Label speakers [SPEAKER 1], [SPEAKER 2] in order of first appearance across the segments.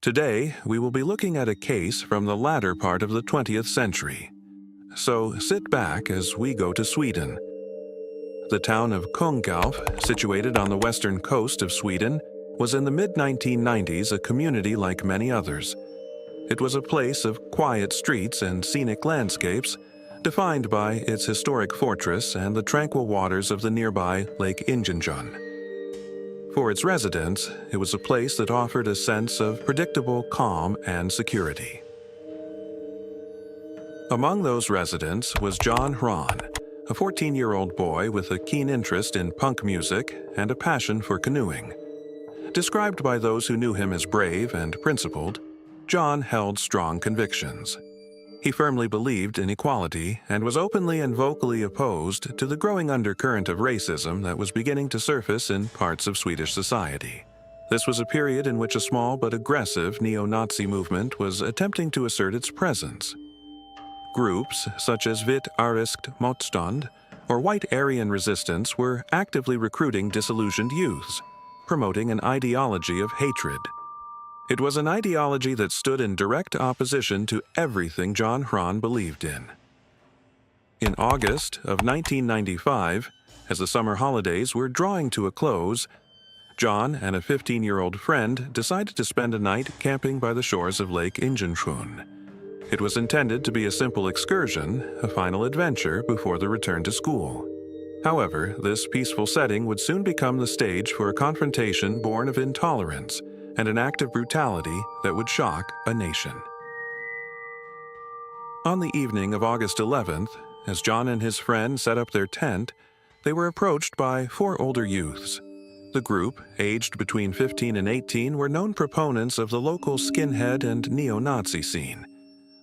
[SPEAKER 1] Today, we will be looking at a case from the latter part of the 20th century. So sit back as we go to Sweden. The town of Kungälv, situated on the western coast of Sweden, was in the mid-1990s a community like many others. It was a place of quiet streets and scenic landscapes, defined by its historic fortress and the tranquil waters of the nearby Lake Ingetorpssjön. For its residents, it was a place that offered a sense of predictable calm and security. Among those residents was John Hron, a 14-year-old boy with a keen interest in punk music and a passion for canoeing. Described by those who knew him as brave and principled, John held strong convictions. He firmly believed in equality and was openly and vocally opposed to the growing undercurrent of racism that was beginning to surface in parts of Swedish society. This was a period in which a small but aggressive neo-Nazi movement was attempting to assert its presence. Groups such as Vitt Ariskt Motstånd or White Aryan Resistance were actively recruiting disillusioned youths, promoting an ideology of hatred. It was an ideology that stood in direct opposition to everything John Hron believed in. In August of 1995, as the summer holidays were drawing to a close, John and a 15-year-old friend decided to spend a night camping by the shores of Lake Ingetorpssjön. It was intended to be a simple excursion, a final adventure before the return to school. However, this peaceful setting would soon become the stage for a confrontation born of intolerance and an act of brutality that would shock a nation. On the evening of August 11th, as John and his friend set up their tent, they were approached by 4 older youths. The group, aged between 15 and 18, were known proponents of the local skinhead and neo-Nazi scene.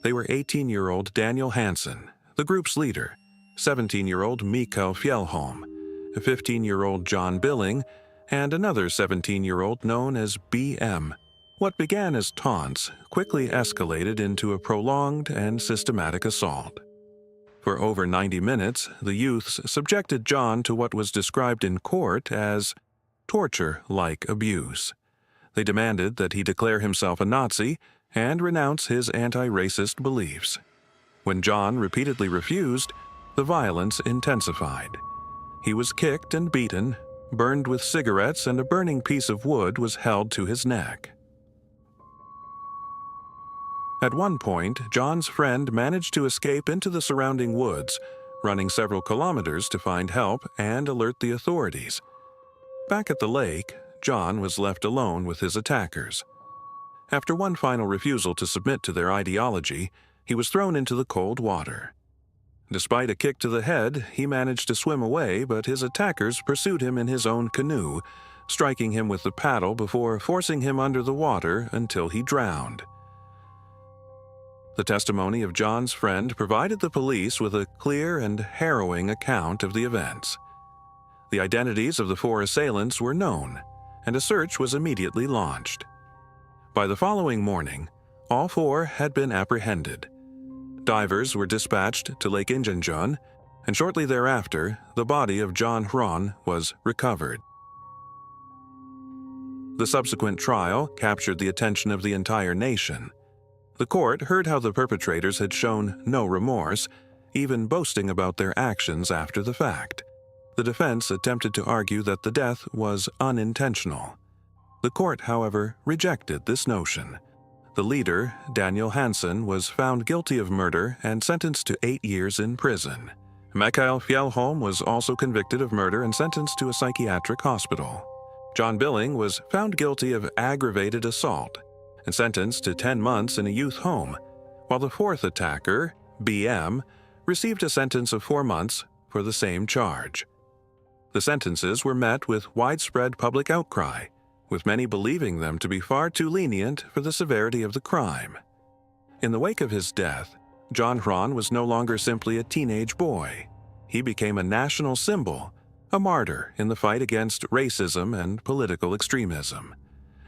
[SPEAKER 1] They were 18-year-old Daniel Hansen, the group's leader, 17-year-old Mikael Fjellholm, a 15-year-old John Billing, and another 17-year-old known as BM. What began as taunts quickly escalated into a prolonged and systematic assault. For over 90 minutes, the youths subjected John to what was described in court as torture-like abuse. They demanded that he declare himself a Nazi and renounce his anti-racist beliefs. When John repeatedly refused, the violence intensified. He was kicked and beaten, burned with cigarettes, and a burning piece of wood was held to his neck. At one point, John's friend managed to escape into the surrounding woods, running several kilometers to find help and alert the authorities. Back at the lake, John was left alone with his attackers. After one final refusal to submit to their ideology, he was thrown into the cold water. Despite a kick to the head, he managed to swim away, but his attackers pursued him in his own canoe, striking him with the paddle before forcing him under the water until he drowned. The testimony of John's friend provided the police with a clear and harrowing account of the events. The identities of the 4 assailants were known, and a search was immediately launched. By the following morning, all 4 had been apprehended. Divers were dispatched to Lake Ingetorpssjön, and shortly thereafter, the body of John Hron was recovered. The subsequent trial captured the attention of the entire nation. The court heard how the perpetrators had shown no remorse, even boasting about their actions after the fact. The defense attempted to argue that the death was unintentional. The court, however, rejected this notion. The leader, Daniel Hansen, was found guilty of murder and sentenced to 8 years in prison. Mikael Fjellholm was also convicted of murder and sentenced to a psychiatric hospital. John Billing was found guilty of aggravated assault and sentenced to 10 months in a youth home, while the 4th attacker, BM, received a sentence of 4 months for the same charge. The sentences were met with widespread public outcry, with many believing them to be far too lenient for the severity of the crime. In the wake of his death, John Hron was no longer simply a teenage boy. He became a national symbol, a martyr in the fight against racism and political extremism.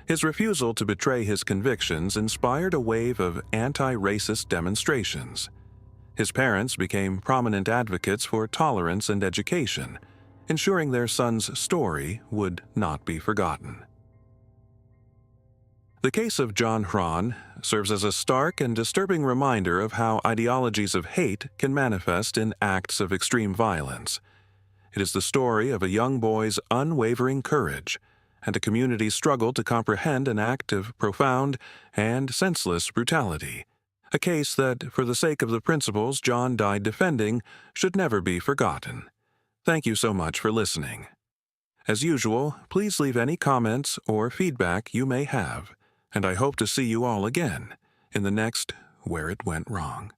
[SPEAKER 1] His refusal to betray his convictions inspired a wave of anti-racist demonstrations. His parents became prominent advocates for tolerance and education, ensuring their son's story would not be forgotten. The case of John Hron serves as a stark and disturbing reminder of how ideologies of hate can manifest in acts of extreme violence. It is the story of a young boy's unwavering courage and a community's struggle to comprehend an act of profound and senseless brutality. A case that, for the sake of the principles John died defending, should never be forgotten. Thank you so much for listening. As usual, please leave any comments or feedback you may have, and I hope to see you all again in the next Where It Went Wrong.